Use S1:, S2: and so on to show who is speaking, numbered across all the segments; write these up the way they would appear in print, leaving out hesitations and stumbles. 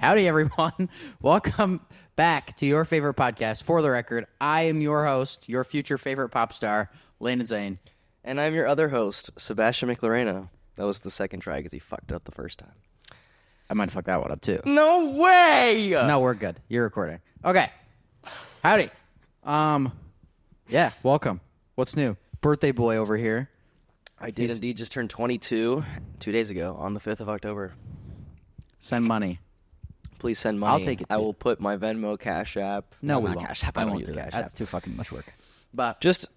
S1: Howdy, everyone. Welcome back to your favorite podcast. For the record, I am your host, your future favorite pop star, Landyn Zane.
S2: And I'm your other host, Sebastian Miquilarena. That was the second try because he fucked it up the first time.
S1: I might fuck that one up, too.
S2: No way!
S1: No, we're good. You're recording. Okay. Howdy. Yeah, welcome. What's new? Birthday boy over here.
S2: I did indeed just turn 22 2 days ago on the 5th of October.
S1: Send money.
S2: Please send money.
S1: I'll take it, too.
S2: I will put my Venmo, Cash App.
S1: No,
S2: not
S1: we won't.
S2: Cash App. I
S1: I
S2: don't
S1: won't
S2: use
S1: do that.
S2: Cash
S1: That's
S2: App.
S1: too fucking much work. But
S2: Just,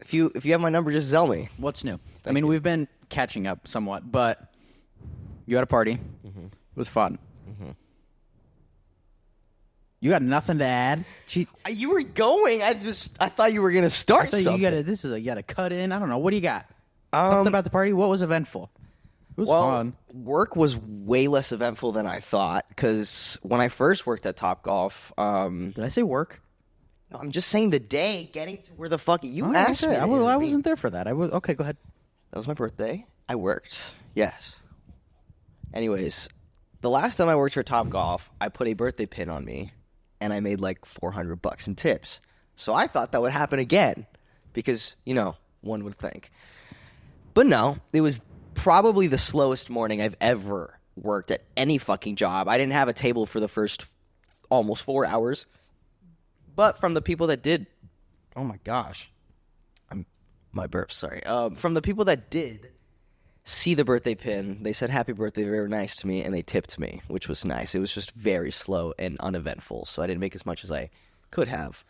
S2: if you have my number, just Zell me.
S1: what's new?
S2: Thank you.
S1: We've been catching up somewhat, but you had a party. Mm-hmm. It was fun. Mm-hmm. You got nothing to add?
S2: You were going. I thought you were going to start something.
S1: You got to cut in. I don't know. What do you got? Something about the party? What was eventful? It was fun.
S2: Work was way less eventful than I thought because when I first worked at Topgolf,
S1: Did I say work?
S2: no, I'm just saying the day getting to where the fuck you
S1: Oh,
S2: asked
S1: okay.
S2: me.
S1: I wasn't there for that. Okay, go ahead.
S2: That was my birthday. I worked. Yes. Anyways, the last time I worked for Topgolf, I put a birthday pin on me, and I made like $400 in tips. So I thought that would happen again because, one would think. But no, it was probably the slowest morning I've ever worked at any fucking job. I didn't have a table for the first almost 4 hours. But from the people that did, oh my gosh, my burps, sorry. From the people that did see the birthday pin, they said happy birthday, they were nice to me, and they tipped me, which was nice. It was just very slow and uneventful, so I didn't make as much as I could have.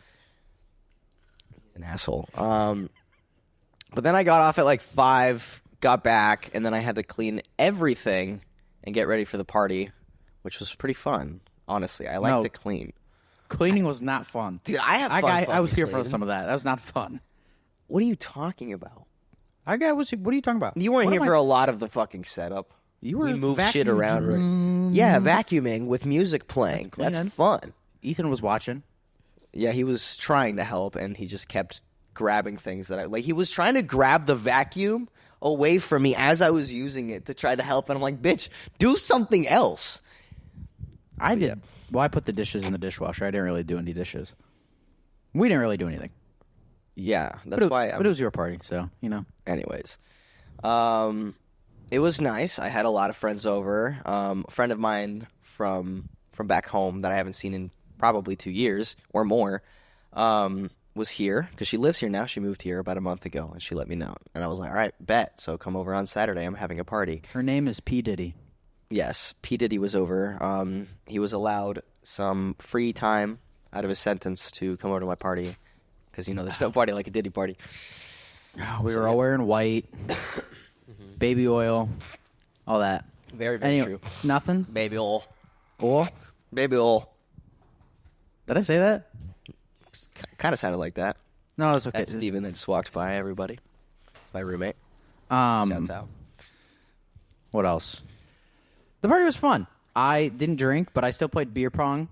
S2: An asshole. But then I got off at like 5, got back, and then I had to clean everything and get ready for the party, which was pretty fun, honestly. I like to clean.
S1: Cleaning was not fun.
S2: Dude, I have fun.
S1: I was here for
S2: cleaning.
S1: some of that. That was not fun.
S2: What are you talking about?
S1: What are you talking about?
S2: You weren't here for a lot of the fucking setup.
S1: You were
S2: we moved shit around. Right? Yeah, vacuuming with music playing. That's fun.
S1: Ethan was watching.
S2: Yeah, he was trying to help, and he just kept grabbing things that he was trying to grab the vacuum away from me as I was using it to try to help, and I'm like, bitch, do something else.
S1: I did. Yeah. Well, I put the dishes in the dishwasher. I didn't really do any dishes. We didn't really do anything.
S2: Yeah, that's why.
S1: But it was your party, so,
S2: Anyways. It was nice. I had a lot of friends over. A friend of mine from back home that I haven't seen in probably 2 years or more was here because she lives here now. She moved here about a month ago, and she let me know. And I was like, all right, bet. So come over on Saturday. I'm having a party.
S1: Her name is P. Diddy.
S2: Yes, P. Diddy was over. He was allowed some free time out of his sentence to come over to my party because, there's no party like a Diddy party.
S1: We were all wearing white, baby oil, all that.
S2: Very, very true.
S1: Nothing?
S2: Baby oil.
S1: Oil?
S2: Baby oil.
S1: Did I say that?
S2: Kind of sounded like that.
S1: No, it's okay.
S2: That's Steven that just walked by everybody. My roommate. Shouts out.
S1: What else? The party was fun. I didn't drink, but I still played beer pong.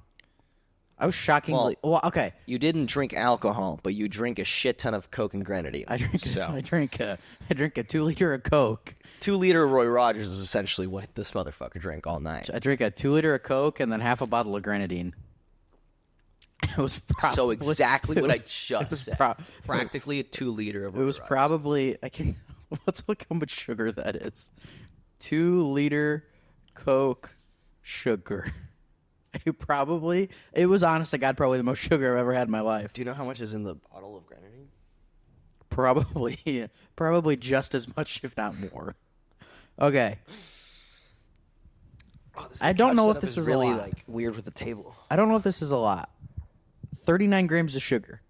S1: I was shockingly... Well, okay.
S2: You didn't drink alcohol, but you drink a shit ton of Coke and grenadine.
S1: I drink a 2-liter of Coke.
S2: 2-liter of Roy Rogers is essentially what this motherfucker drank all night.
S1: I drink a 2-liter of Coke and then half a bottle of grenadine. It was probably...
S2: So exactly what I just said. Practically a 2-liter of Roy Rogers.
S1: It was probably... Let's look how much sugar that is. 2-liter Coke sugar. It was, honest to God, probably the most sugar I've ever had in my life.
S2: Do you know how much is in the bottle of grenadine?
S1: Probably just as much, if not more. Okay. I don't know if this is
S2: really
S1: a lot.
S2: weird with the table.
S1: I don't know if this is a lot. 39 grams of sugar.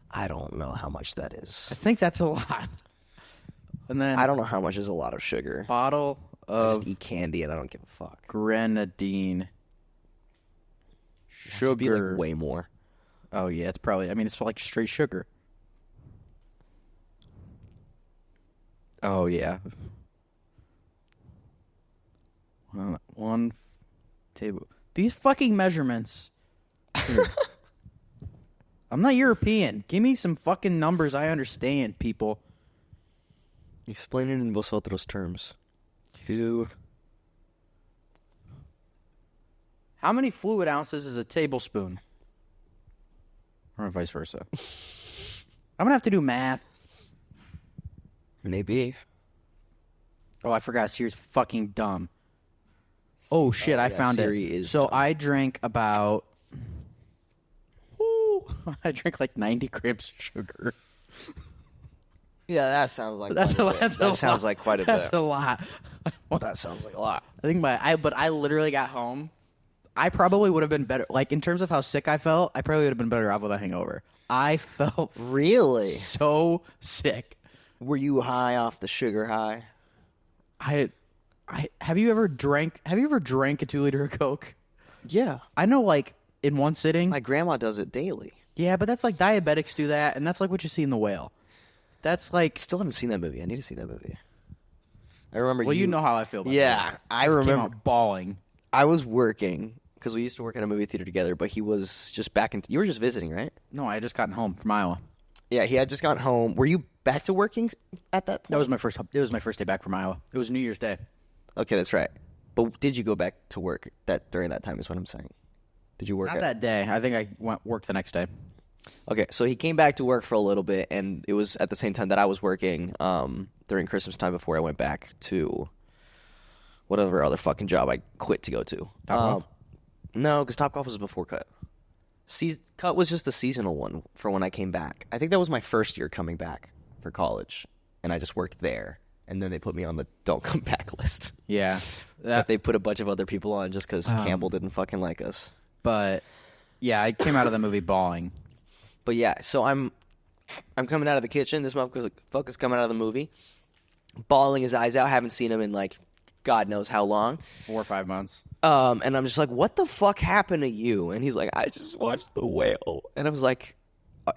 S2: I don't know how much that is.
S1: I think that's a lot. And then
S2: I don't know how much is a lot of sugar.
S1: Bottle of
S2: I just eat candy and I don't give a fuck.
S1: Grenadine. Sugar.
S2: Be way more.
S1: Oh yeah, it's probably. It's like straight sugar. Oh yeah. One table. These fucking measurements. I'm not European. Give me some fucking numbers I understand, people.
S2: Explain it in vosotros terms. 2
S1: How many fluid ounces is a tablespoon? Or vice versa. I'm going to have to do math.
S2: Maybe.
S1: Oh, I forgot. Siri's fucking dumb. Oh, shit. I found
S2: Siri
S1: it.
S2: is
S1: so
S2: dumb.
S1: I drank about... I drank like 90 grams of sugar.
S2: Yeah, that sounds like
S1: That
S2: sounds like quite a
S1: That's
S2: bit.
S1: a lot.
S2: That sounds like a lot.
S1: I think but I literally got home. I probably would have been better. Like, in terms of how sick I felt, I probably would have been better off with a hangover. I felt
S2: Really?
S1: so sick.
S2: Were you high off the sugar high?
S1: Have you ever drank a 2-liter of Coke?
S2: Yeah.
S1: I know, like, in one sitting.
S2: My grandma does it daily.
S1: Yeah, but that's like diabetics do that, and that's like what you see in The Whale. That's like...
S2: Still haven't seen that movie. I need to see that movie. I remember
S1: Well, you know how I feel about
S2: Yeah,
S1: that.
S2: I
S1: Came
S2: remember
S1: out bawling.
S2: I was working because we used to work at a movie theater together, but he was just back in... You were just visiting, right?
S1: No, I had just gotten home from Iowa.
S2: Yeah, he had just gotten home. Were you back to working at that point?
S1: It was my first day back from Iowa. It was New Year's Day.
S2: Okay, that's right. But did you go back to work during that time is what I'm saying. Did you work
S1: Not that day. I think I worked the next day.
S2: Okay, so he came back to work for a little bit, and it was at the same time that I was working during Christmas time before I went back to whatever other fucking job I quit to go to.
S1: Topgolf?
S2: No, because Topgolf was before Cut. Cut was just the seasonal one for when I came back. I think that was my first year coming back for college, and I just worked there. And then they put me on the don't come back list.
S1: Yeah.
S2: That they put a bunch of other people on just because Campbell didn't fucking like us.
S1: But, yeah, I came out of the movie bawling.
S2: But yeah, so I'm coming out of the kitchen. This motherfucker's coming out of the movie, bawling his eyes out. Haven't seen him in like God knows how long.
S1: 4 or 5 months.
S2: And I'm just like, what the fuck happened to you? And he's like, I just watched The Whale. And I was like,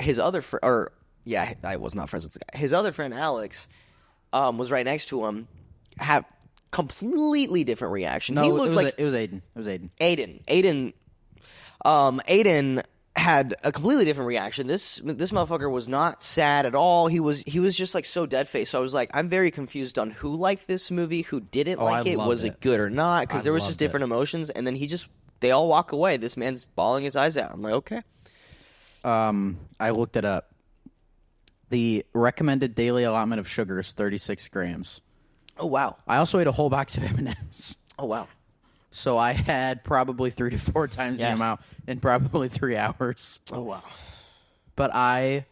S2: his other friend, I was not friends with this guy. His other friend, Alex, was right next to him. Have completely different reaction.
S1: No,
S2: he looked
S1: it was Aiden. It was Aiden.
S2: Aiden had a completely different reaction. This motherfucker was not sad at all. He was just like so dead faced. So I was like, I'm very confused on who liked this movie, who didn't like it. Was it good or not? Because there was just different emotions. And then they all walk away. This man's bawling his eyes out. I'm like, okay.
S1: I looked it up. The recommended daily allotment of sugar is 36 grams.
S2: Oh wow.
S1: I also ate a whole box of M&Ms.
S2: Oh wow.
S1: So I had probably 3 to 4 times the amount in probably 3 hours.
S2: Oh wow.
S1: But I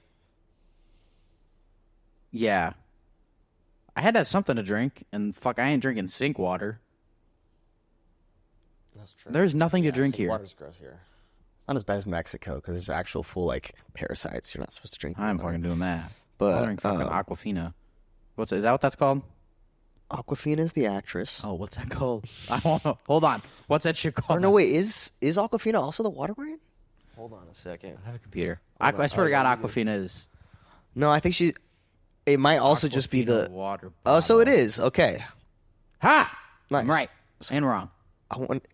S1: had to have something to drink, and fuck, I ain't drinking sink water.
S2: That's true.
S1: There's nothing to drink here.
S2: Water's gross here. It's not as bad as Mexico because there's actual full like parasites. You're not supposed to drink.
S1: I'm fucking doing that.
S2: But
S1: I'll drink fucking Aquafina. Is that what that's called?
S2: Aquafina is the actress.
S1: Oh, what's that called? I don't know. Hold on. What's that shit called?
S2: Oh no, wait. Is Aquafina also the water brand? Hold on a second.
S1: I have a computer. I swear to God, Aquafina is.
S2: No, I think it might also just be the
S1: water.
S2: Oh, so it is. Okay.
S1: Ha!
S2: Nice.
S1: I'm right and wrong.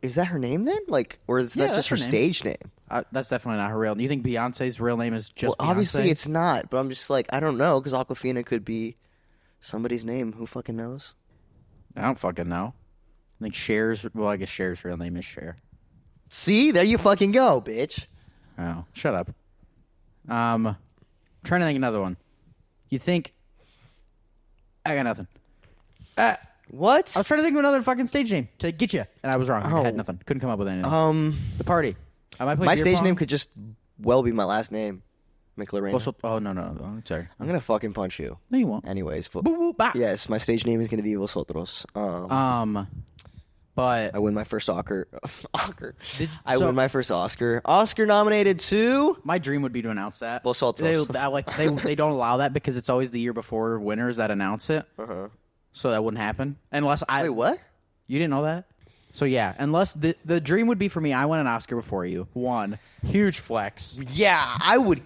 S2: Is that her name then? Like, or is that just her stage name?
S1: That's definitely not her real. Do you think Beyonce's real name is just?
S2: Well,
S1: Beyonce?
S2: obviously it's not. But I'm just like, I don't know because Aquafina could be somebody's name. Who fucking knows?
S1: I don't fucking know. I think Cher's. Well, I guess Cher's real name is Cher.
S2: See, there you fucking go, bitch.
S1: Oh, shut up. Trying to think another one. You think? I got nothing.
S2: What?
S1: I was trying to think of another fucking stage name to get you, and I was wrong. I had nothing. Couldn't come up with anything.
S2: The
S1: party. I might play
S2: my
S1: beer
S2: stage
S1: pong.
S2: name could just well be my last name, Miquilarena.
S1: Oh no! I'm sorry.
S2: I'm gonna fucking punch you.
S1: No, you won't.
S2: Anyways,
S1: Boo, boo, bah.
S2: yes, my stage name is gonna be Vosotros.
S1: But
S2: I win my first Oscar. I win my first Oscar. Oscar nominated to
S1: my dream would be to announce that.
S2: Vosotros.
S1: They don't allow that because it's always the year before winners that announce it. So that wouldn't happen unless I.
S2: Wait, what?
S1: You didn't know that? So yeah, unless the dream would be for me, I won an Oscar before you. One huge flex.
S2: Yeah, I would.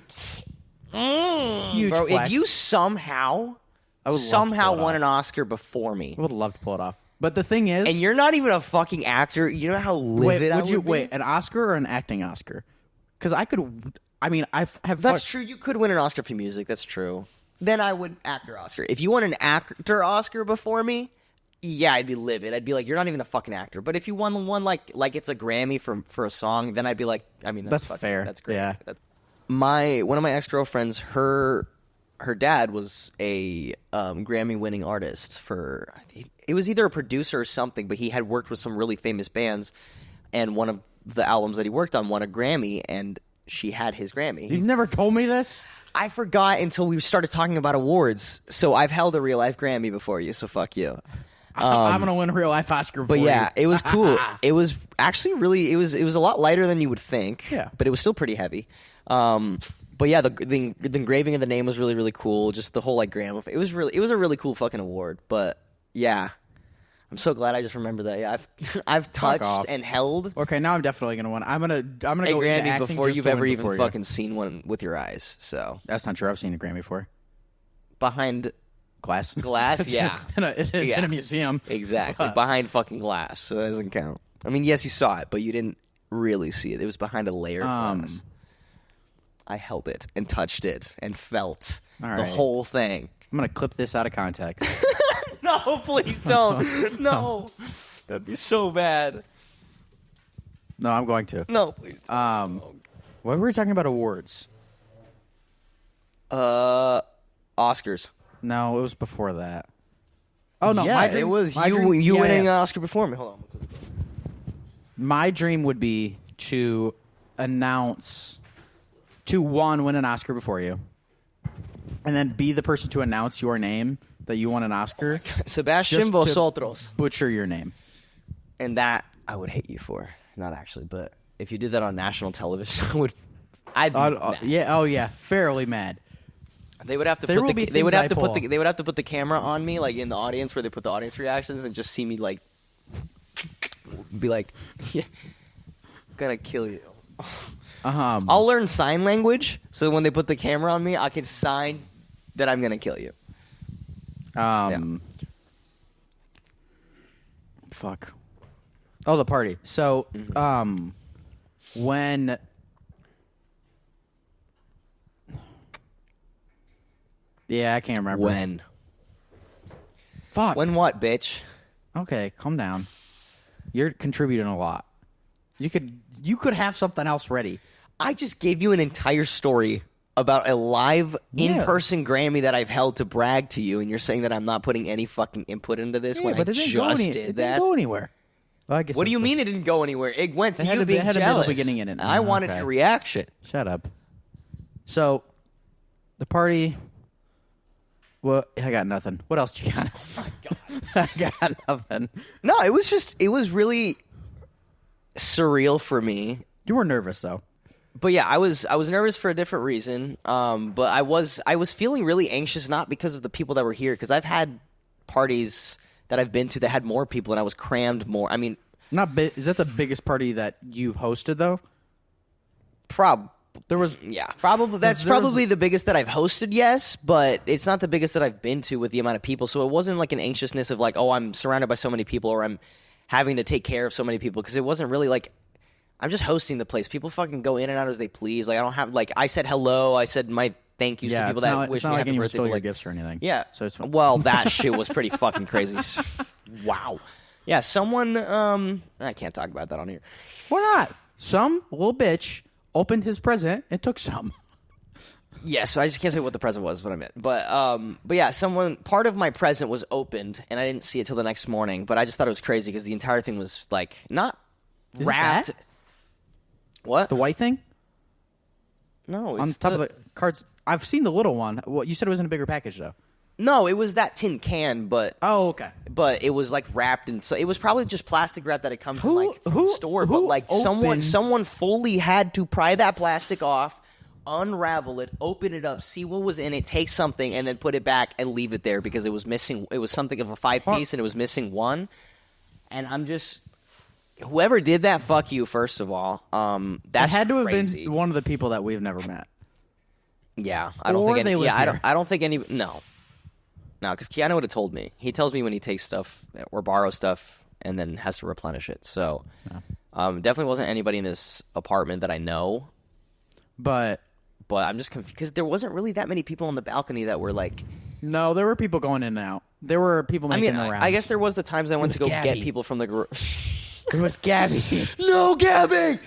S1: Huge
S2: Bro,
S1: flex.
S2: if you somehow won an Oscar before me,
S1: I would love to pull it off. But the thing is,
S2: and you're not even a fucking actor, you know how livid I would be?
S1: Wait, an Oscar or an acting Oscar? Because I could. I mean, I have.
S2: That's true. You could win an Oscar for music. That's true. Then I would actor Oscar. If you won an actor Oscar before me, Yeah, I'd be livid. I'd be like, you're not even a fucking actor. But if you won one like it's a Grammy for a song, then I'd be like, I mean, that's
S1: fair.
S2: That's great.
S1: Yeah.
S2: One of my ex-girlfriends, her dad was a Grammy-winning artist for, it was either a producer or something, but he had worked with some really famous bands, and one of the albums that he worked on won a Grammy, and she had his Grammy.
S1: You've never told me this?
S2: I forgot until we started talking about awards, so I've held a real-life Grammy before you, so fuck you.
S1: I'm going to win a real-life Oscar for you.
S2: But yeah, it was cool. It was actually really, it was a lot lighter than you would think,
S1: yeah.
S2: But it was still pretty heavy. But yeah, the engraving of the name was really, really cool. Just the whole like Grammy. It was a really cool fucking award. But yeah, I'm so glad I just remember that. Yeah, I've touched and held.
S1: Okay, now I'm definitely gonna win. I'm gonna go
S2: Grammy
S1: into acting
S2: before you've ever even
S1: before
S2: fucking seen one with your eyes. So
S1: that's not true. I've seen a Grammy before.
S2: Behind
S1: glass,
S2: yeah,
S1: it's in a museum.
S2: Exactly, behind fucking glass. So that doesn't count. I mean, yes, you saw it, but you didn't really see it. It was behind a layer of glass. I held it and touched it and felt the whole thing.
S1: I'm going to clip this out of context.
S2: No, please don't. No. That'd be so bad.
S1: No, I'm going to.
S2: No, please don't.
S1: What were we talking about awards?
S2: Oscars.
S1: No, it was before that. Oh, no.
S2: Yeah,
S1: my dream,
S2: it was
S1: my
S2: you
S1: dream,
S2: winning an Oscar before me. Hold on.
S1: My dream would be to announce... win an Oscar before you, and then be the person to announce your name that you won an Oscar.
S2: Sebastian Vosotros.
S1: Butcher your name.
S2: And that I would hate you for. Not actually, but if you did that on national television, I'd be mad.
S1: Yeah, oh yeah, fairly mad.
S2: They would have to put the camera on me, like in the audience where they put the audience reactions, and just see me like be like, yeah, gonna kill you. I'll learn sign language, so when they put the camera on me, I can sign that I'm gonna kill you.
S1: Fuck. Oh, the party. So, when... Yeah, I can't remember.
S2: When?
S1: Fuck.
S2: When what, bitch?
S1: Okay, calm down. You're contributing a lot. You could have something else ready.
S2: I just gave you an entire story about a live in-person Grammy that I've held to brag to you, and you're saying that I'm not putting any fucking input into this when I just did that?
S1: It didn't go anywhere. Well, I guess
S2: what do you mean it didn't go anywhere? It went to you being
S1: jealous.
S2: It had a middle
S1: beginning in it.
S2: I wanted your reaction.
S1: Shut up. So, the party... Well, I got nothing. What else do you got?
S2: Oh, my God.
S1: I got nothing.
S2: No, it was really surreal for me.
S1: You were nervous, though.
S2: But yeah, I was nervous for a different reason. But I was feeling really anxious, not because of the people that were here, because I've had parties that I've been to that had more people, and I was crammed more. I mean,
S1: is that the biggest party that you've hosted, though?
S2: Probably. That's probably the biggest that I've hosted, yes, but it's not the biggest that I've been to with the amount of people. So it wasn't like an anxiousness of like, oh, I'm surrounded by so many people, or I'm having to take care of so many people, because it wasn't really like, I'm just hosting the place. People fucking go in and out as they please. Like, I don't have, like, I said hello. I said my thank yous to people that wish me happy birthday.
S1: Stole your gifts or anything.
S2: Yeah.
S1: So it's
S2: well, that shit was pretty fucking crazy. Wow. Yeah, someone, I can't talk about that on here.
S1: Why not? Some little bitch opened his present and took some.
S2: Yes, I just can't say what the present was, what I meant. But yeah, part of my present was opened, and I didn't see it till the next morning. But I just thought it was crazy because the entire thing was like not wrapped. What?
S1: The white thing?
S2: No, it's
S1: on the top of the cards. I've seen the little one. Well, you said it was in a bigger package, though.
S2: No, it was that tin can, but
S1: okay.
S2: But it was like wrapped in. So it was probably just plastic wrap that it comes in like from the store. But like someone fully had to pry that plastic off, unravel it, open it up, see what was in it, take something, and then put it back and leave it there because it was missing. It was something of a 5-piece, and it was missing one. And I'm just. Whoever did that, fuck you. First of all, that
S1: had to
S2: crazy.
S1: Have been one of the people that we've never met.
S2: Yeah, I don't think. I don't think any. No, because Keanu would have told me. He tells me when he takes stuff or borrows stuff and then has to replenish it. So, definitely wasn't anybody in this apartment that I know.
S1: But
S2: I'm just confused because there wasn't really that many people on the balcony that were like
S1: No, there were people going in and out. There were people making the rounds.
S2: I guess there was the times I went to go
S1: Gabby.
S2: get people from the group.
S1: It was Gabby.
S2: No, Gabby!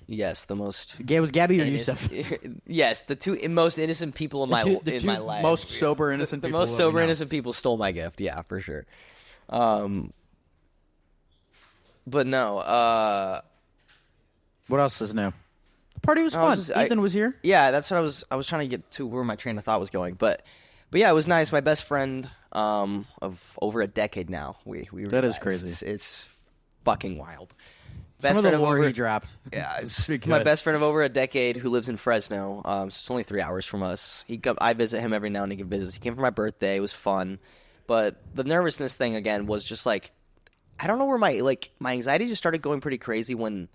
S2: Yes, the most...
S1: It was Gabby or Yusuf?
S2: Yes, the two most innocent people in my life.
S1: Most sober, innocent
S2: the
S1: people.
S2: most sober, innocent people stole my gift. Yeah, for sure. But no.
S1: What else is new? The party was fun. Ethan was here.
S2: Yeah, that's what I was trying to get to where my train of thought was going. But yeah, it was nice. My best friend of over a decade now. We
S1: that is crazy.
S2: It's fucking wild.
S1: Some of the lore he dropped.
S2: Yeah, it's my best friend of over a decade who lives in Fresno. So it's only 3 hours from us. I visit him every now and again. He came for my birthday. It was fun. But the nervousness thing, again, was just like, I don't know where my anxiety just started going pretty crazy when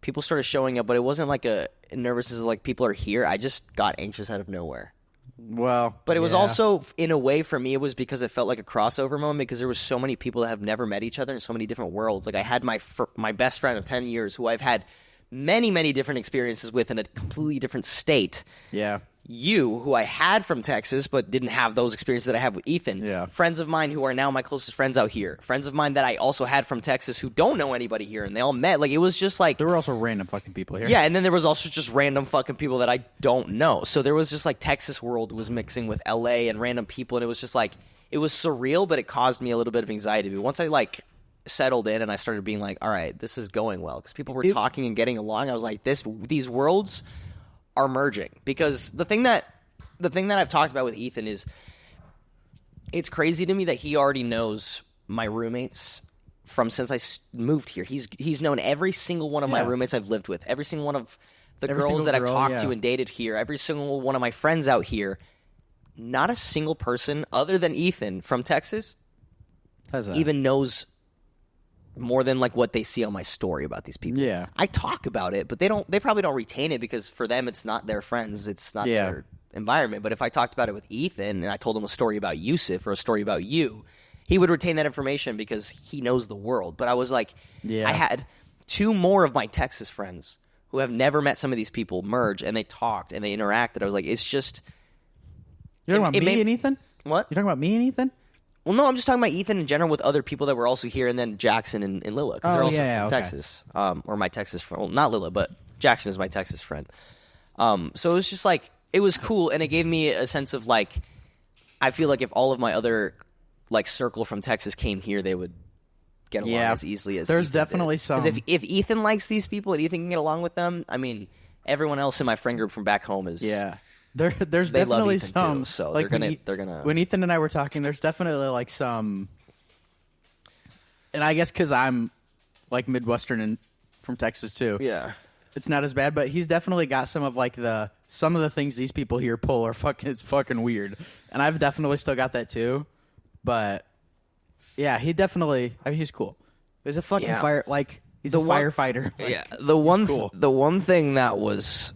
S2: people started showing up. But it wasn't like a nervousness like people are here. I just got anxious out of nowhere.
S1: Well,
S2: but it was also, in a way, for me, it was because it felt like a crossover moment because there was so many people that have never met each other in so many different worlds. Like I had my best friend of 10 years who I've had many, many different experiences with in a completely different state.
S1: Yeah.
S2: You, who I had from Texas but didn't have those experiences that I have with Ethan.
S1: Yeah.
S2: Friends of mine who are now my closest friends out here. Friends of mine that I also had from Texas who don't know anybody here, and they all met. Like, it was just like...
S1: There were also random fucking people here.
S2: Yeah, and then there was also just random fucking people that I don't know. So there was just like Texas world was mixing with LA and random people, and it was just like... It was surreal, but it caused me a little bit of anxiety. But once I like settled in and I started being like, all right, this is going well. Because people were talking and getting along. I was like, these worlds are merging. Because the thing that I've talked about with Ethan is it's crazy to me that he already knows my roommates from since I moved here. He's known every single one of my roommates I've lived with, every single one of the girls that I've talked to and dated here, every single one of my friends out here. Not a single person other than Ethan from Texas even knows more than like what they see on my story about these people.
S1: Yeah.
S2: I talk about it, but they probably don't retain it because for them it's not their friends, it's not their environment. But if I talked about it with Ethan and I told him a story about Yusuf or a story about you, he would retain that information because he knows the world. But I was like, I had 2 more of my Texas friends who have never met some of these people merge, and they talked and they interacted. I was like, it's just...
S1: You're talking about me and Ethan?
S2: What?
S1: You're talking about me and Ethan?
S2: Well, no, I'm just talking about Ethan in general with other people that were also here, and then Jackson and Lila, because they're also from Texas. Or my Texas friend. Well, not Lila, but Jackson is my Texas friend. So it was just like... It was cool, and it gave me a sense of, like, I feel like if all of my other, like, circle from Texas came here, they would get along as easily as
S1: There's
S2: Ethan
S1: definitely
S2: did.
S1: some...
S2: Because if Ethan likes these people and Ethan can get along with them, I mean, everyone else in my friend group from back home is...
S1: Yeah. There's
S2: they
S1: definitely
S2: love Ethan
S1: some...
S2: too, so
S1: like
S2: they're gonna...
S1: When Ethan and I were talking, there's definitely, like, some... And I guess because I'm, like, Midwestern and from Texas, too.
S2: Yeah.
S1: It's not as bad, but he's definitely got some of the things these people here pull are it's fucking weird. And I've definitely still got that too. But yeah, he definitely, I mean, he's cool. He's a fucking he's a firefighter.
S2: The one thing that was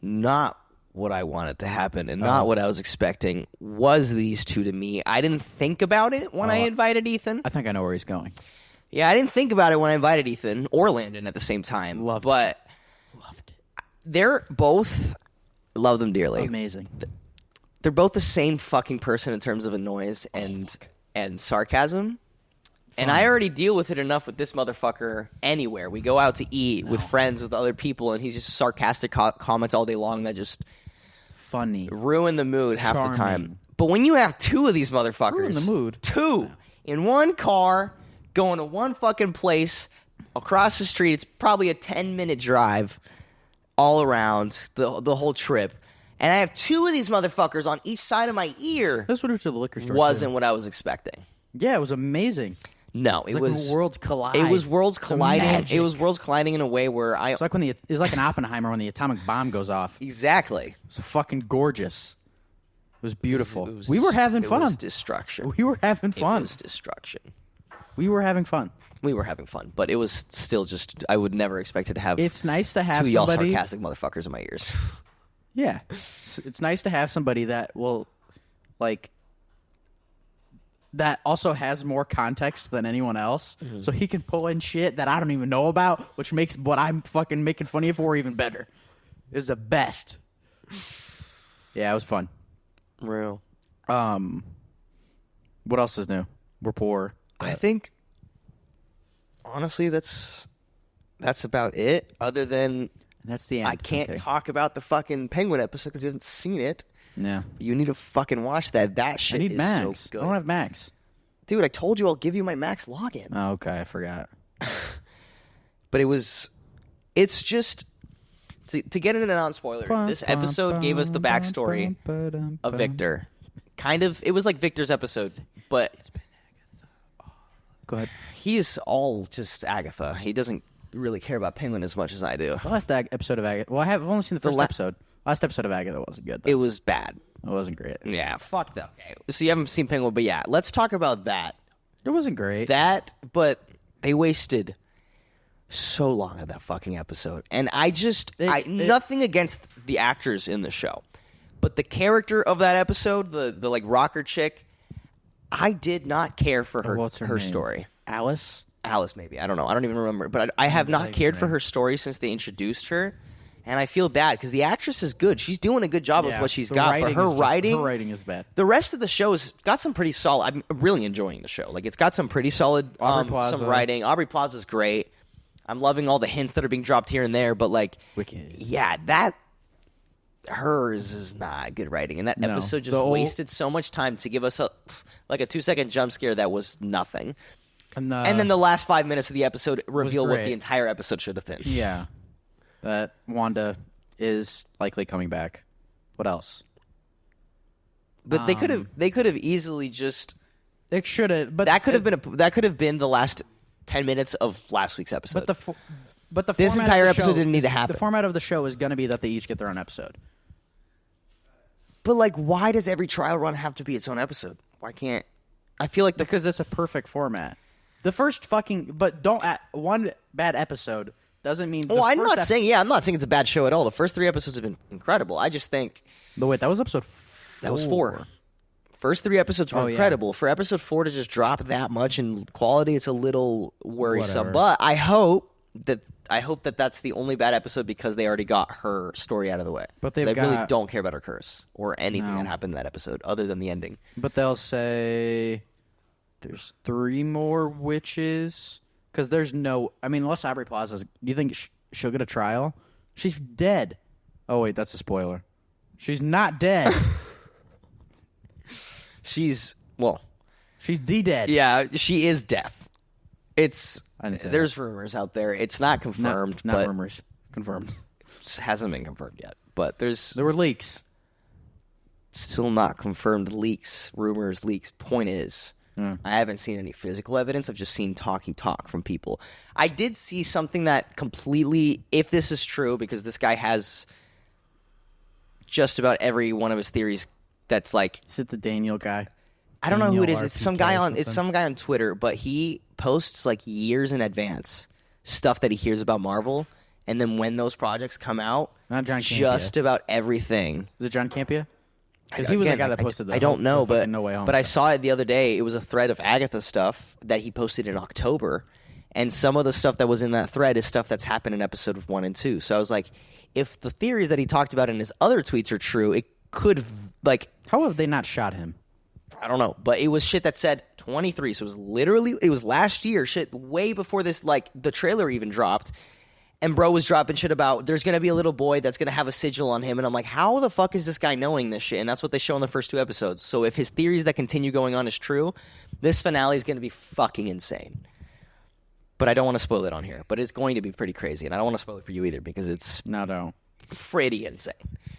S2: not what I wanted to happen and not what I was expecting was these two to me. I didn't think about it when I invited Ethan.
S1: I think I know where he's going.
S2: Yeah, I didn't think about it when I invited Ethan or Landyn at the same time. Loved it. They're both... Love them dearly.
S1: Amazing.
S2: They're both the same fucking person in terms of annoyance and sarcasm. And I already deal with it enough with this motherfucker anywhere. We go out to eat with friends, with other people, and he's just sarcastic comments all day long that just...
S1: Funny.
S2: Ruin the mood half the time. But when you have 2 of these motherfuckers...
S1: Ruin the mood.
S2: 2 in one car, going to one fucking place, across the street, it's probably a 10-minute drive... all around the whole trip. And I have 2 of these motherfuckers on each side of my ear.
S1: That's what it was to the liquor store.
S2: Wasn't what I was expecting.
S1: Yeah, it was amazing.
S2: No, it was
S1: like when worlds collide.
S2: It was worlds colliding. It was worlds colliding in a way where
S1: It's like it's like an Oppenheimer when the atomic bomb goes off.
S2: Exactly.
S1: It was fucking gorgeous. It was beautiful. We were having fun.
S2: It was destruction.
S1: We were having fun.
S2: It was destruction.
S1: We were having fun.
S2: We were having fun, but it was still just... I would never expect it to have...
S1: It's nice to have
S2: 2 of y'all
S1: somebody...
S2: sarcastic motherfuckers in my ears.
S1: Yeah. It's nice to have somebody that will, like... that also has more context than anyone else, so he can pull in shit that I don't even know about, which makes what I'm fucking making fun of you for even better. Is the best. Yeah, it was fun.
S2: Real.
S1: What else is new? We're poor.
S2: I think, honestly, that's about it. Other than
S1: That's the end.
S2: I can't talk about the fucking Penguin episode because you haven't seen it.
S1: Yeah.
S2: You need to fucking watch that. That shit
S1: I need
S2: is
S1: Max.
S2: so good.
S1: I don't have Max.
S2: Dude, I told you I'll give you my Max login.
S1: Oh, okay. I forgot.
S2: But it's just, to get into a non-spoiler, this episode gave us the backstory of Victor. Kind of, it was like Victor's episode, but
S1: Go ahead.
S2: he's all just Agatha. He doesn't really care about Penguin as much as I do.
S1: The last episode of Agatha. Well, I've only seen the first episode. Last episode of Agatha wasn't good, though.
S2: It was bad.
S1: It wasn't great.
S2: Yeah, fuck that. Okay. So you haven't seen Penguin, but yeah, let's talk about that.
S1: It wasn't great.
S2: But they wasted so long of that fucking episode. And nothing against the actors in the show, but the character of that episode, the like rocker chick, I did not care for her
S1: What's her name?
S2: story.
S1: Alice?
S2: Alice, maybe. I don't know. I don't even remember. But I have not cared for her story since they introduced her. And I feel bad because the actress is good. She's doing a good job with what she's got. But her
S1: writing is bad.
S2: The rest of the show has got some pretty solid. I'm really enjoying the show. Like, it's got some pretty solid some writing. Aubrey Plaza's great. I'm loving all the hints that are being dropped here and there. But, like,
S1: Wicked.
S2: yeah, hers is not good writing. And that episode just wasted so much time to give us a 2-second jump scare that was nothing. And then the last 5 minutes of the episode reveal what the entire episode should have been.
S1: Yeah. That Wanda is likely coming back. What else?
S2: But they could have easily just.
S1: It should have. But
S2: that could have been the last 10 minutes of last week's episode.
S1: But
S2: this entire episode didn't need to happen.
S1: The format of the show is going to be that they each get their own episode.
S2: But like, why does every trial run have to be its own episode? Why can't? I feel like
S1: because it's a perfect format. The first one bad episode doesn't mean.
S2: I'm not saying it's a bad show at all. The first 3 episodes have been incredible. I just think.
S1: Wait, that was episode 4.
S2: That was 4. First 3 episodes were incredible. For episode 4 to just drop that much in quality, it's a little worrisome.
S1: Whatever.
S2: But I hope that that's the only bad episode because they already got her story out of the way.
S1: But
S2: I really don't care about her curse or anything that happened in that episode other than the ending.
S1: But they'll say there's 3 more witches because there's no. I mean, unless Aubrey Plaza, do you think she'll get a trial? She's dead. Oh wait, that's a spoiler. She's not dead.
S2: She's
S1: the dead.
S2: Yeah, she is deaf. There's rumors out there. It's not confirmed.
S1: Not rumors. Confirmed.
S2: It hasn't been confirmed yet. But there
S1: were leaks.
S2: Still not confirmed leaks. Rumors, leaks. Point is, I haven't seen any physical evidence. I've just seen talk from people. I did see something that completely, if this is true, because this guy has just about every one of his theories that's like.
S1: Is it the Daniel guy?
S2: I don't know who it is. It's some guy on Twitter, but he posts like years in advance stuff that he hears about Marvel, and then when those projects come out,
S1: not John Campea.
S2: Just about everything.
S1: Is it John Campea? Because he was the guy that posted
S2: I don't know, but
S1: No Way Home
S2: I saw it the other day. It was a thread of Agatha stuff that he posted in October, and some of the stuff that was in that thread is stuff that's happened in episode 1 and 2. So I was like, if the theories that he talked about in his other tweets are true, it could like.
S1: How have they not shot him?
S2: I don't know, but it was shit that said 23, so it was last year, shit way before this, like, the trailer even dropped, and bro was dropping shit about there's going to be a little boy that's going to have a sigil on him, and I'm like, how the fuck is this guy knowing this shit? And that's what they show in the first 2 episodes. So if his theories that continue going on is true, this finale is going to be fucking insane. But I don't want to spoil it on here, but it's going to be pretty crazy, and I don't want to spoil it for you either, because it's pretty insane.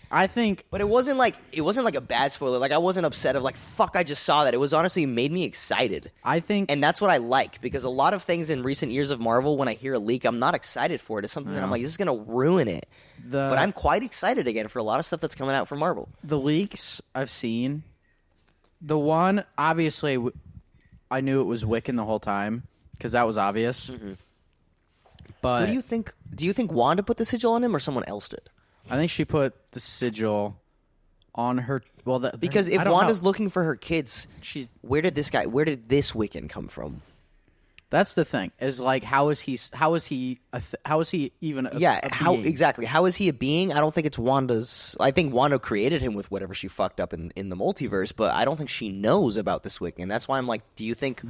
S1: I think,
S2: but it wasn't like a bad spoiler. Like, I wasn't upset of like, fuck, I just saw that. It was honestly made me excited.
S1: I think,
S2: and that's what I like, because a lot of things in recent years of Marvel, when I hear a leak, I'm not excited for it. It's something that I'm like, this is gonna ruin it. But I'm quite excited again for a lot of stuff that's coming out from Marvel.
S1: The leaks I've seen, the one obviously, I knew it was Wiccan the whole time because that was obvious. Mm-hmm. But
S2: what do you think? Do you think Wanda put the sigil on him, or someone else did?
S1: I think she put the sigil on her. Well,
S2: because if Wanda's looking for her kids, where did this Wiccan come from? That's
S1: the thing. Is like, how is he even?
S2: How
S1: being?
S2: exactly? How is he a being? I don't think it's Wanda's. I think Wanda created him with whatever she fucked up in the multiverse, but I don't think she knows about this Wiccan. That's why I'm like, do you think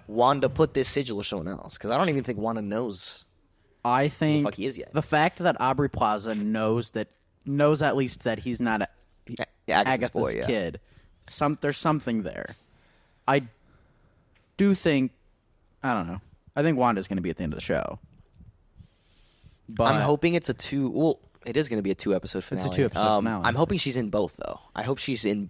S2: Wanda put this sigil or someone else? Because I don't even think Wanda knows.
S1: I think
S2: who the fuck he is yet.
S1: The fact that Aubrey Plaza knows at least that he's not Agatha's
S2: boy,
S1: kid. There's something there. I do think. I don't know. I think Wanda's going to be at the end of the show. But
S2: I'm hoping it's a two. Well, it is going to be a 2-episode finale.
S1: It's a 2-episode finale.
S2: I'm hoping she's in both, though. I hope she's in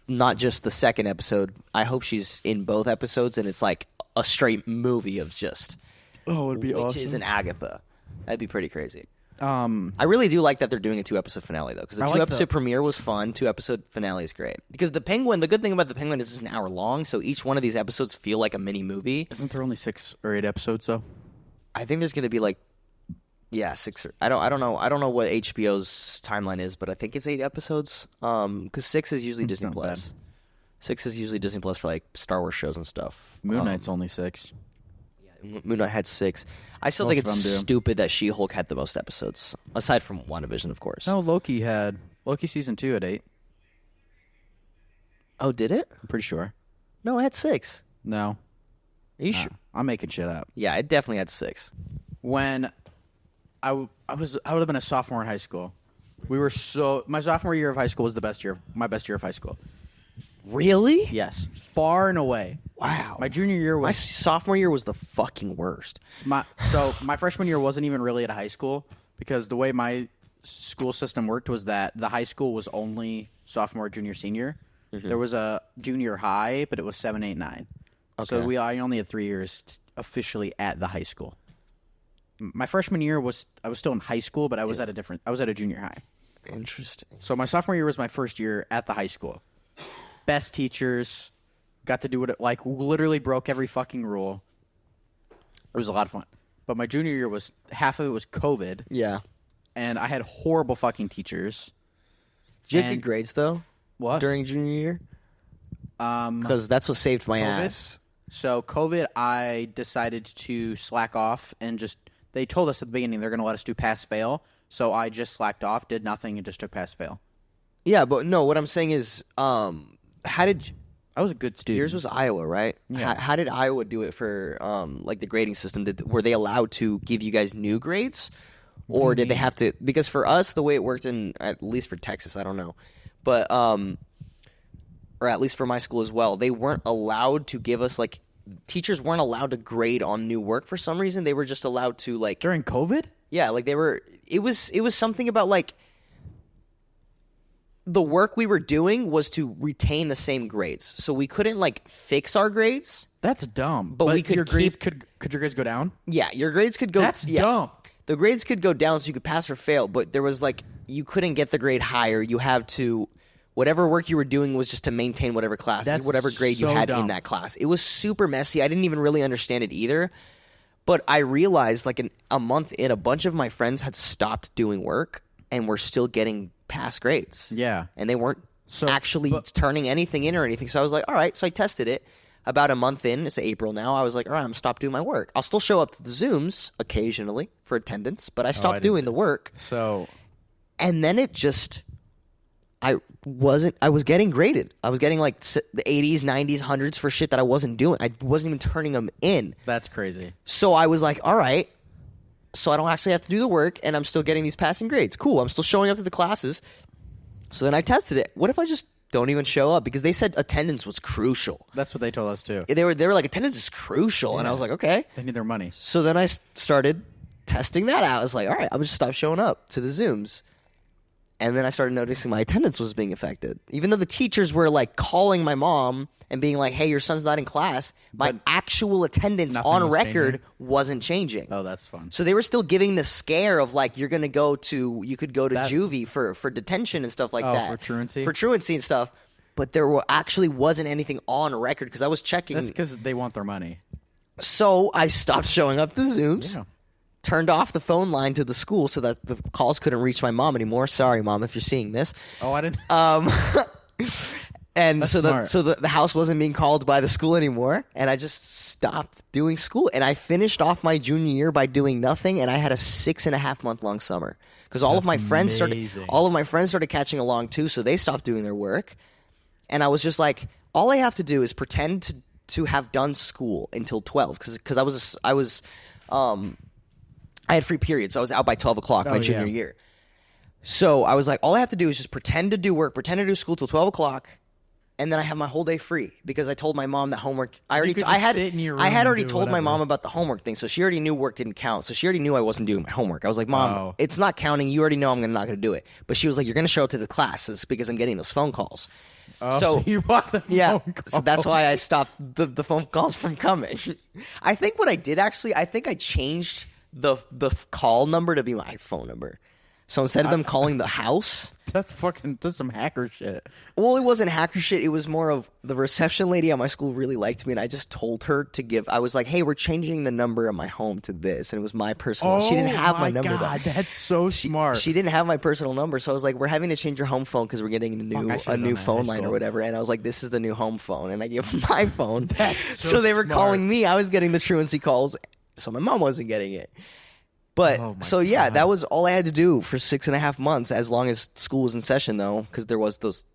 S2: not just the second episode. I hope she's in both episodes, and it's like a straight movie of just
S1: it'd be awesome.
S2: Witches and Agatha. That'd be pretty crazy.
S1: I
S2: really do like that they're doing a 2-episode finale, though, because the 2-episode premiere was fun. 2-episode finale is great. Because the good thing about the Penguin is it's an hour long, so each one of these episodes feel like a mini movie.
S1: Isn't there only 6 or 8 episodes, though?
S2: I think there's going to be 6 or I don't know. I don't know what HBO's timeline is, but I think it's 8 episodes. Because 6 is usually Disney Plus. 6 is usually Disney Plus for Star Wars shows and stuff.
S1: Moon Knight's only 6.
S2: Moon Knight had 6. I still think it's stupid that She-Hulk had the most episodes, aside from WandaVision, of course.
S1: No, Loki season 2 at 8.
S2: Oh, did it?
S1: I'm pretty sure.
S2: No, it had 6.
S1: No.
S2: Are you sure?
S1: I'm making shit up.
S2: Yeah, it definitely had 6.
S1: When I would have been a sophomore in high school. My sophomore year of high school was my best year of high school.
S2: Really?
S1: Yes, far and away.
S2: Wow.
S1: My junior year was...
S2: My sophomore year was the fucking worst.
S1: My freshman year wasn't even really at a high school because the way my school system worked was that the high school was only sophomore, junior, senior. Mm-hmm. There was a junior high, but it was 7, 8, 9. Okay. So I only had 3 years officially at the high school. My freshman year I was still in high school, but I was at a junior high.
S2: Interesting.
S1: So my sophomore year was my first year at the high school. Best teachers, got to do it, literally broke every fucking rule. It was a lot of fun. But my junior year half of it was COVID.
S2: Yeah.
S1: And I had horrible fucking teachers.
S2: Did you have good grades, though?
S1: What?
S2: During junior year? Because that's what saved my ass.
S1: So COVID, I decided to slack off and they told us at the beginning they're going to let us do pass-fail. So I just slacked off, did nothing, and just took pass-fail. Yeah,
S2: but no, what I'm saying is... I
S1: was a good student.
S2: Yours was Iowa, right?
S1: Yeah.
S2: How did Iowa do it for the grading system? Were they allowed to give you guys new grades, or did they have to? Because for us, the way it worked at least for Texas, I don't know, but or at least for my school as well, they weren't allowed to give us teachers weren't allowed to grade on new work for some reason. They were just allowed to
S1: during COVID.
S2: Yeah, they were. It was something about the work we were doing was to retain the same grades, so we couldn't fix our grades.
S1: That's dumb.
S2: But we could
S1: your grades could your grades go down?
S2: Yeah, your grades could go.
S1: That's dumb.
S2: The grades could go down, so you could pass or fail. But there was you couldn't get the grade higher. You have to whatever work you were doing was just to maintain whatever class, whatever grade you had in that class. It was super messy. I didn't even really understand it either. But I realized a month in, a bunch of my friends had stopped doing work and were still getting pass grades.
S1: Yeah.
S2: And they weren't actually turning anything in or anything. So I was like, all right. So I tested it. About a month in, it's April now, I was like, all right, I'm going to stop doing my work. I'll still show up to the Zooms occasionally for attendance, but I stopped doing the work. And then it just... I was getting graded. I was getting the 80s, 90s, 100s for shit that I wasn't doing. I wasn't even turning them in.
S1: That's crazy.
S2: So I was like, all right, so I don't actually have to do the work, and I'm still getting these passing grades. Cool, I'm still showing up to the classes. So then I tested it. What if I just don't even show up? Because they said attendance was crucial.
S1: That's what they told us too.
S2: They were like, attendance is crucial. Yeah. And I was like, okay.
S1: They need their money.
S2: So then I started testing that out. I was like, all right, I'm just stop showing up to the Zooms. And then I started noticing my attendance was being affected. Even though the teachers were calling my mom and being like, hey, your son's not in class, my actual attendance on record wasn't changing.
S1: Oh, that's fun.
S2: So they were still giving the scare of you could go to juvie for detention and stuff like that.
S1: For truancy?
S2: For truancy and stuff. But there actually wasn't anything on record because I was checking.
S1: That's because they want their money.
S2: So I stopped showing up to Zooms.
S1: Yeah.
S2: Turned off the phone line to the school so that the calls couldn't reach my mom anymore. Sorry, Mom, if you're seeing this.
S1: Oh, I didn't.
S2: And
S1: That's
S2: so
S1: smart.
S2: the house wasn't being called by the school anymore, and I just stopped doing school. And I finished off my junior year by doing nothing, and I had a 6.5 month long summer because all of my friends started catching along too, so they stopped doing their work, and I was just like, all I have to do is pretend to have done school until 12 because I had free periods, so I was out by 12 o'clock my junior year. So I was like, all I have to do is just pretend to do work, pretend to do school till 12 o'clock. And then I have my whole day free because I told my mom that homework. I had already told my mom about the homework thing, so she already knew work didn't count. So she already knew I wasn't doing my homework. I was like, Mom, it's not counting. You already know I'm not going to do it. But she was like, you're going to show up to the classes because I'm getting those phone calls.
S1: Oh, so you bought the phone calls.
S2: So that's why I stopped the phone calls from coming. I think what I did actually, I think I changed the call number to be my phone number. So instead of them calling the house...
S1: That's some hacker shit.
S2: Well, it wasn't hacker shit. It was more of the reception lady at my school really liked me, and I just told her to give... I was like, hey, we're changing the number of my home to this, and it was my personal... she didn't have my number.
S1: God, that's so smart.
S2: She didn't have my personal number, so I was like, we're having to change your home phone because we're getting a new phone line or whatever, and I was like, this is the new home phone, and I gave them my phone.
S1: That's
S2: so they were
S1: smart.
S2: calling me. I was getting the truancy calls, so my mom wasn't getting it. But God. That was all I had to do for 6.5 months, as long as school was in session, though, because there was those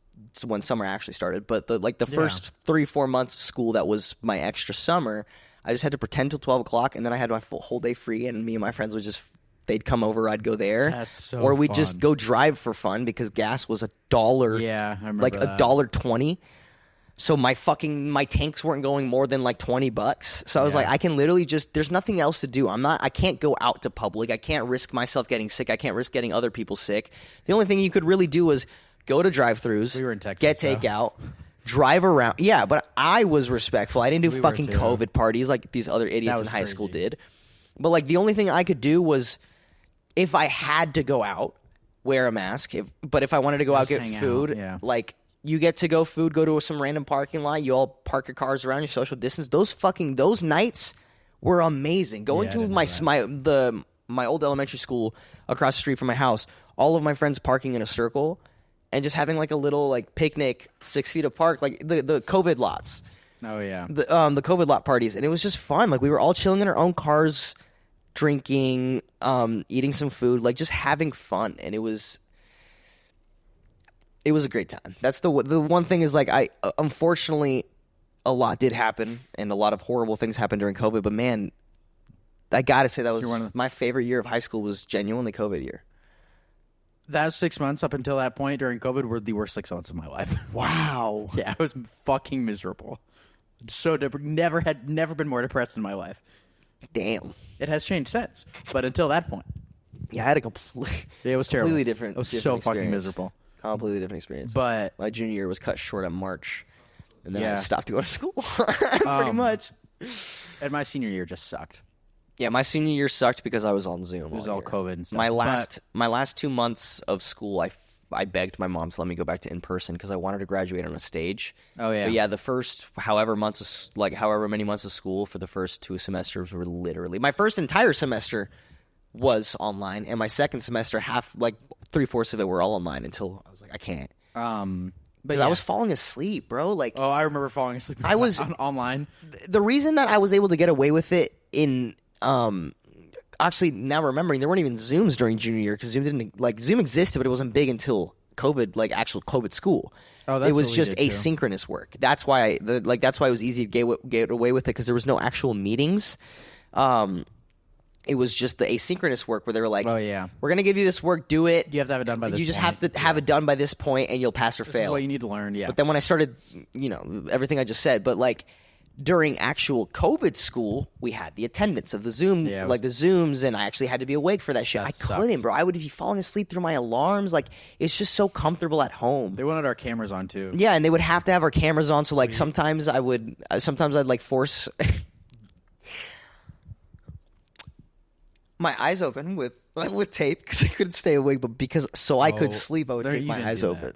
S2: when summer actually started. But the first 3-4 months of school that was my extra summer, I just had to pretend till 12 o'clock, and then I had my whole day free, and me and my friends would they'd come over, I'd go there,
S1: That's so
S2: or we'd
S1: fun.
S2: just go drive for fun because gas was $1.
S1: Yeah, I remember
S2: like
S1: that.
S2: $1.20. So my tanks weren't going more than like $20. So I was like, I can literally there's nothing else to do. I can't go out to public. I can't risk myself getting sick. I can't risk getting other people sick. The only thing you could really do was go to drive-thrus,
S1: We were in Texas,
S2: get takeout, drive around. Yeah, but I was respectful. I didn't do fucking
S1: too.
S2: COVID parties like these other idiots in
S1: was
S2: high
S1: crazy.
S2: school did. But like the only thing I could do was, if I had to go out, wear a mask. But if I wanted to go out, get
S1: hang out,
S2: food,
S1: yeah.
S2: like... You get to go to some random parking lot. You all park your cars around. You social distance. Those nights were amazing. Going to my old elementary school across the street from my house. All of my friends parking in a circle, and just having like a little like picnic 6 feet apart, like the COVID lots.
S1: Oh yeah.
S2: The COVID lot parties, and it was just fun. Like we were all chilling in our own cars, drinking, eating some food, like just having fun, and it was a great time. That's the one thing is like unfortunately a lot did happen and a lot of horrible things happened during COVID. But man, I gotta say that was my favorite year of high school was genuinely COVID year.
S1: That 6 months up until that point during COVID were the worst 6 months of my life.
S2: Wow.
S1: Yeah, I was fucking miserable. So never been more depressed in my life.
S2: Damn.
S1: It has changed since, but until that point,
S2: Yeah, I had a
S1: it was terrible.
S2: completely different.
S1: It was
S2: different
S1: so
S2: experience.
S1: fucking miserable.
S2: Completely different experience.
S1: But
S2: my junior year was cut short in March, and then I
S1: Yeah.
S2: stopped going to school. Pretty much.
S1: and my senior year just sucked.
S2: Yeah, my senior year sucked because I was on Zoom.
S1: It was all COVID and stuff.
S2: My last 2 months of school, I begged my mom to let me go back to in person because I wanted to graduate on a stage.
S1: Oh yeah.
S2: But yeah, the first however many months of school for the first 2 semesters were literally my first entire semester was online, and my second semester 3/4 of it were all online until I was like, I can't.
S1: But
S2: I was falling asleep, bro. Like,
S1: I remember falling asleep.
S2: I was
S1: online.
S2: The reason that I was able to get away with it in actually now remembering there weren't even Zooms during junior year because Zoom existed, but it wasn't big until COVID, like actual COVID school.
S1: Oh, that's
S2: it was
S1: what we
S2: just
S1: did, too.
S2: asynchronous work. That's why that's why it was easy to get away with it because there was no actual meetings. It was just the asynchronous work where they were like,
S1: Oh yeah.
S2: we're going to give you this work, do it.
S1: You have to have it done by this
S2: You just
S1: point.
S2: have to have it done by this point and you'll pass or
S1: This is
S2: fail.
S1: what you need to learn. Yeah.
S2: But then when I started, everything I just said, but like during actual COVID school, we had the attendance of the Zoom,
S1: Yeah,
S2: the Zooms, and I actually had to be awake for that shit. I couldn't, bro. I would be falling asleep through my alarms. Like, it's just so comfortable at home.
S1: They wanted our cameras on too.
S2: Yeah, and they would have to have our cameras on. So like sometimes I'd like force my eyes open with tape because I couldn't stay awake, but I could sleep, I would tape my eyes open.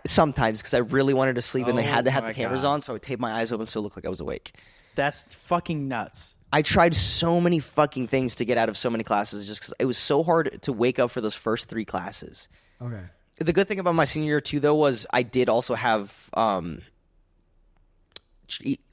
S2: Sometimes because I really wanted to sleep and they had to have the cameras on, so I would tape my eyes open so it looked like I was awake.
S1: That's fucking nuts.
S2: I tried so many fucking things to get out of so many classes just because it was so hard to wake up for those first 3 classes.
S1: Okay.
S2: The good thing about my senior year too, though, was I did also have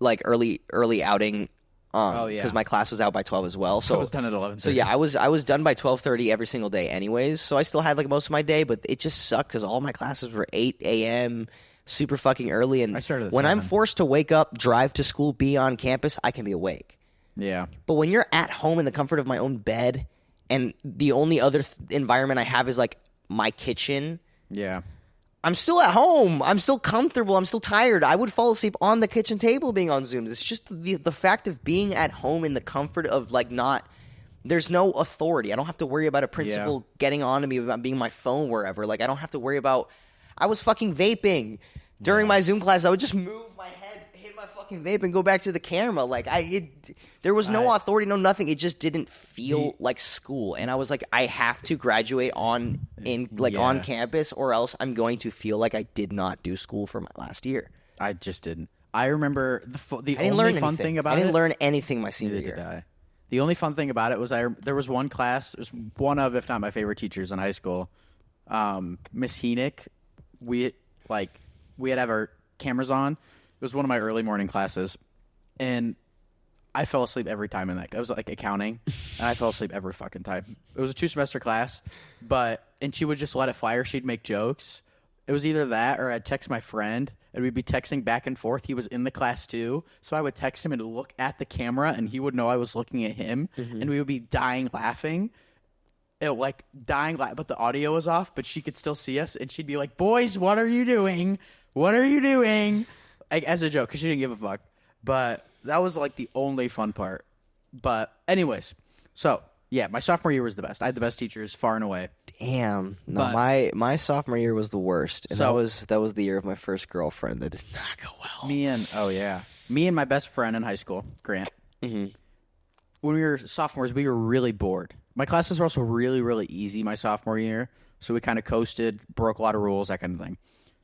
S2: like early outing. Because my class was out by 12 as well. So
S1: I was done at 11:30.
S2: So yeah, I was done by 12:30 every single day, anyways. So I still had like most of my day, but it just sucked because all my classes were 8 a.m. super fucking early. And
S1: I started at
S2: when
S1: 7.
S2: I'm forced to wake up, drive to school, be on campus, I can be awake.
S1: Yeah.
S2: But when you're at home in the comfort of my own bed, and the only other environment I have is like my kitchen.
S1: Yeah.
S2: I'm still at home. I'm still comfortable. I'm still tired. I would fall asleep on the kitchen table being on Zooms. It's just the fact of being at home in the comfort of like not – there's no authority. I don't have to worry about a principal getting on to me about being my phone wherever. Like I don't have to worry about – I was fucking vaping. During my Zoom class, I would just move my head, hit my fucking vape, and go back to the camera. Like there was no authority, no nothing. It just didn't feel like school. And I was like, I have to graduate on campus, or else I'm going to feel like I did not do school for my last year.
S1: I just didn't. I remember the
S2: I didn't
S1: only
S2: learn
S1: fun
S2: anything.
S1: thing about it.
S2: I didn't learn anything my senior
S1: Neither
S2: year.
S1: did I. The only fun thing about it was there was one class. It was one of, if not my favorite teachers in high school, Miss Heenick. We had to have our cameras on. It was one of my early morning classes, and I fell asleep every time in that. It was like accounting, and I fell asleep every fucking time. It was a 2-semester class, and she would just let it fly, or she'd make jokes. It was either that, or I'd text my friend, and we'd be texting back and forth. He was in the class too, so I would text him and look at the camera, and he would know I was looking at him, and we would be dying laughing. But the audio was off, but she could still see us, and she'd be like, "Boys, what are you doing? What are you doing?" As a joke, because she didn't give a fuck. But that was like the only fun part. But anyways, so yeah, my sophomore year was the best. I had the best teachers far and away.
S2: Damn. No, my sophomore year was the worst. And that was the year of my first girlfriend. That did not go well.
S1: Me and my best friend in high school, Grant. Mm-hmm. When we were sophomores, we were really bored. My classes were also really, really easy my sophomore year. So we kind of coasted, broke a lot of rules, that kind of thing.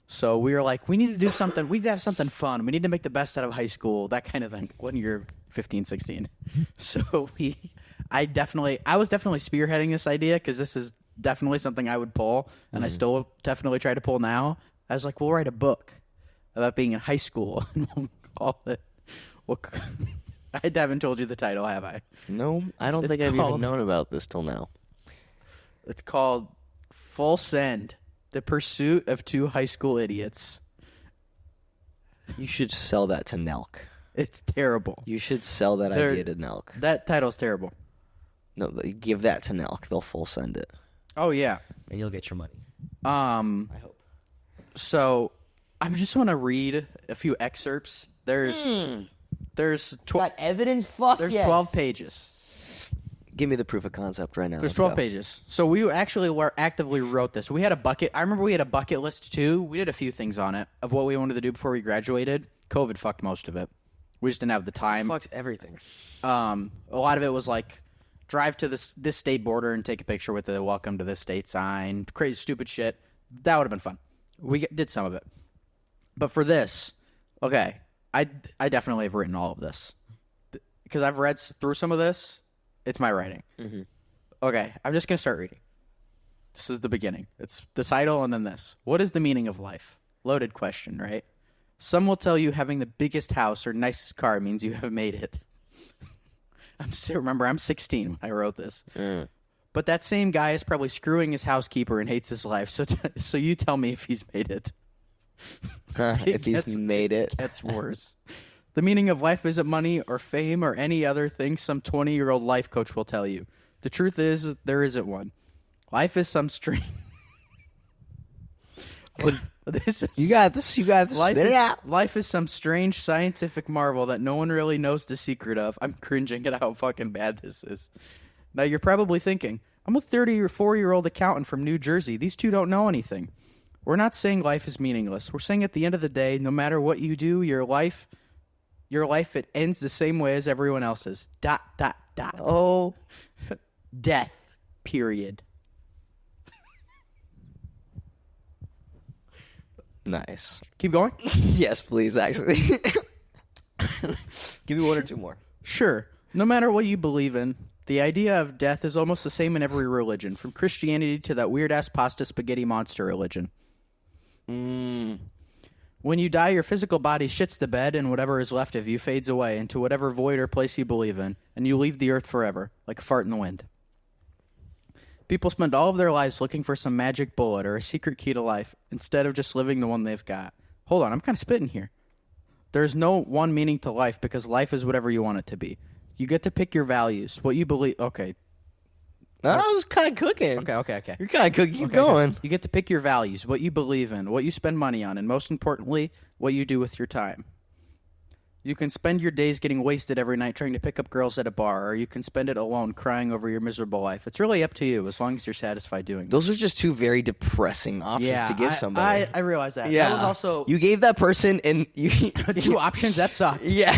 S1: So we were like, we need to do something. We need to have something fun. We need to make the best out of high school, that kind of thing, when you're 15, 16. So I was definitely spearheading this idea, because this is definitely something I would pull, and I still definitely try to pull now. I was like, we'll write a book about being in high school, and we'll call it. I haven't told you the title, have I?
S2: No, I don't think I've even known about this till now.
S1: It's called Full Send: The Pursuit of Two High School Idiots.
S2: You should sell that to Nelk.
S1: It's terrible.
S2: You should sell that idea to Nelk.
S1: That title's terrible.
S2: No, give that to Nelk. They'll full send it.
S1: Oh, yeah.
S2: And you'll get your money.
S1: I
S2: hope.
S1: So, I just want to read a few excerpts. There's
S2: Got evidence? Fuck
S1: There's
S2: yes.
S1: 12 pages.
S2: Give me the proof of concept right now.
S1: There's 12 pages. So we actually actively wrote this. We had a bucket. I remember we had a bucket list too. We did a few things on it of what we wanted to do before we graduated. COVID fucked most of it. We just didn't have the time.
S2: Fucked everything.
S1: A lot of it was like drive to this state border and take a picture with the welcome to this state sign. Crazy, stupid shit. That would have been fun. We did some of it. But for this, okay, I definitely have written all of this. Because I've read through some of this. It's my writing. Mm-hmm. Okay, I'm just going to start reading. This is the beginning. It's the title and then this. What is the meaning of life? Loaded question, right? Some will tell you having the biggest house or nicest car means you have made it. Remember, I'm 16 when I wrote this. Mm. But that same guy is probably screwing his housekeeper and hates his life. So you tell me if he's made it.
S2: If he's made it.
S1: It gets worse. The meaning of life isn't money or fame or any other thing some 20-year-old life coach will tell you. The truth is, there isn't one. Life is some strange... You got this. Spit it out. Life is some strange scientific marvel that no one really knows the secret of. I'm cringing at how fucking bad this is. Now, you're probably thinking, I'm a 34-year-old accountant from New Jersey. These two don't know anything. We're not saying life is meaningless. We're saying at the end of the day, no matter what you do, your life, it ends the same way as everyone else's. ...
S2: Oh.
S1: Death. Period.
S2: Nice.
S1: Keep going?
S2: Yes, please, actually. Give me one or two more.
S1: Sure. No matter what you believe in, The idea of death is almost the same in every religion, from Christianity to that weird-ass pasta spaghetti monster religion. When you die, your physical body shits the bed, and whatever is left of you fades away into whatever void or place you believe in, and you leave the earth forever, like a fart in the wind. People spend all of their lives looking for some magic bullet or a secret key to life, instead of just living the one they've got. Hold on, I'm kind of spitting here. There's no one meaning to life, because life is whatever you want it to be. You get to pick your values, what you believe. Okay.
S2: I was kind of cooking.
S1: Okay.
S2: You're kind of cooking. Keep going.
S1: You get to pick your values, what you believe in, what you spend money on, and most importantly, what you do with your time. You can spend your days getting wasted every night trying to pick up girls at a bar, or you can spend it alone crying over your miserable life. It's really up to you, as long as you're satisfied doing it.
S2: Those are just two very depressing options to give somebody.
S1: I realize that.
S2: Yeah.
S1: That was also...
S2: You gave that person
S1: two options? That sucked.
S2: Yeah.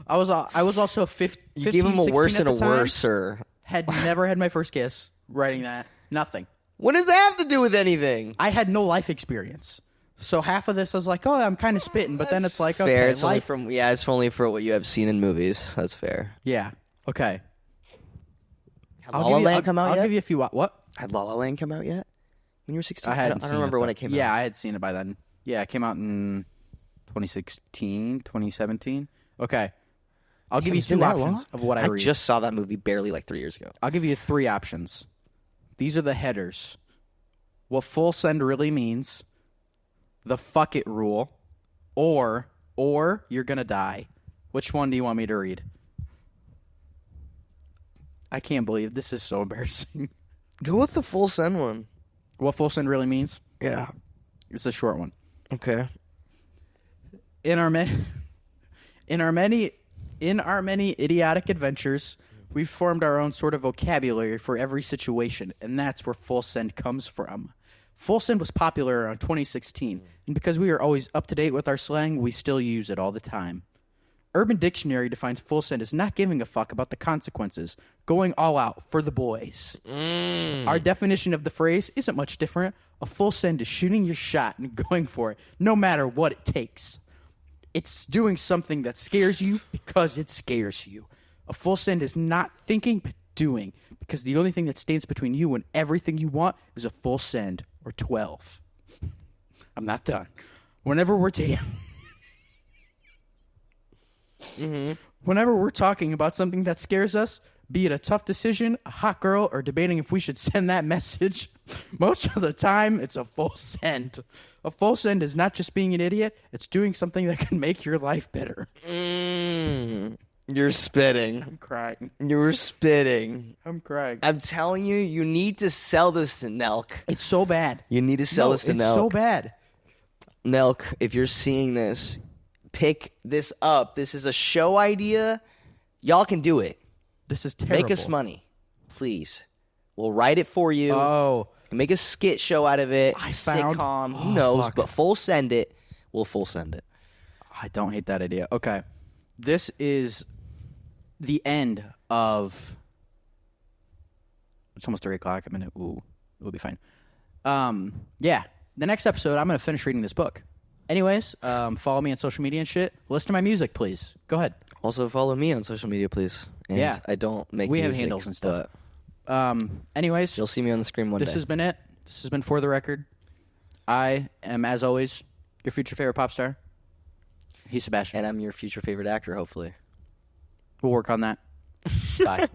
S1: I was also 15,
S2: You gave him a worse and a worser.
S1: Had never had my first kiss. Writing that. Nothing.
S2: What does that have to do with anything?
S1: I had no life experience. So half of this I was like, oh, I'm kind of spitting. But then it's like,
S2: fair.
S1: okay.
S2: It's only for what you have seen in movies. That's fair.
S1: Yeah. Okay.
S2: Had La La Land come out yet?
S1: I'll give you a few... What?
S2: Had La La Land come out yet? When you were 16?
S1: I don't
S2: remember when it came out.
S1: Yeah, I had seen it by then. Yeah, it came out in 2016, 2017. Okay. I'll give you two options of what I read.
S2: I just saw that movie barely 3 years ago.
S1: I'll give you three options. These are the headers. What full send really means, the fuck it rule, or you're gonna die. Which one do you want me to read? I can't believe this is so embarrassing.
S2: Go with the full send one.
S1: What full send really means?
S2: Yeah.
S1: It's a short one.
S2: Okay.
S1: In our many idiotic adventures, we've formed our own sort of vocabulary for every situation, and that's where full send comes from. Full send was popular around 2016, and because we are always up to date with our slang, we still use it all the time. Urban Dictionary defines full send as not giving a fuck about the consequences, going all out for the boys. Our definition of the phrase isn't much different. A full send is shooting your shot and going for it, no matter what it takes. It's doing something that scares you because it scares you. A full send is not thinking, but doing. Because the only thing that stands between you and everything you want is a full send or 12. I'm not done. Whenever we're Whenever we're talking about something that scares us, be it a tough decision, a hot girl, or debating if we should send that message, most of the time it's a full send. A full send is not just being an idiot, it's doing something that can make your life better.
S2: You're spitting.
S1: I'm crying.
S2: You're spitting.
S1: I'm crying.
S2: I'm telling you, you need to sell this to Nelk.
S1: It's so bad.
S2: You need to sell this to Nelk.
S1: It's so bad.
S2: Nelk, if you're seeing this, pick this up. This is a show idea. Y'all can do it.
S1: This is terrible.
S2: Make us money, please. We'll write it for you.
S1: Oh.
S2: Make a skit show out of it. Sitcom. Who knows?
S1: Fuck.
S2: But full send it. We'll full send it.
S1: I don't hate that idea. Okay. This is the end of... It's almost 3 o'clock. I'm gonna... Ooh. It'll be fine. Yeah. The next episode, I'm going to finish reading this book. Anyways, follow me on social media and shit. Listen to my music, please. Go ahead.
S2: Also, follow me on social media, please. And
S1: yeah.
S2: I don't make
S1: We
S2: music,
S1: have handles and stuff. Anyways.
S2: You'll see me on the screen one day.
S1: This has been it. This has been For the Record. I am, as always, your future favorite pop star. He's Sebastian.
S2: And I'm your future favorite actor, hopefully.
S1: We'll work on that. Bye.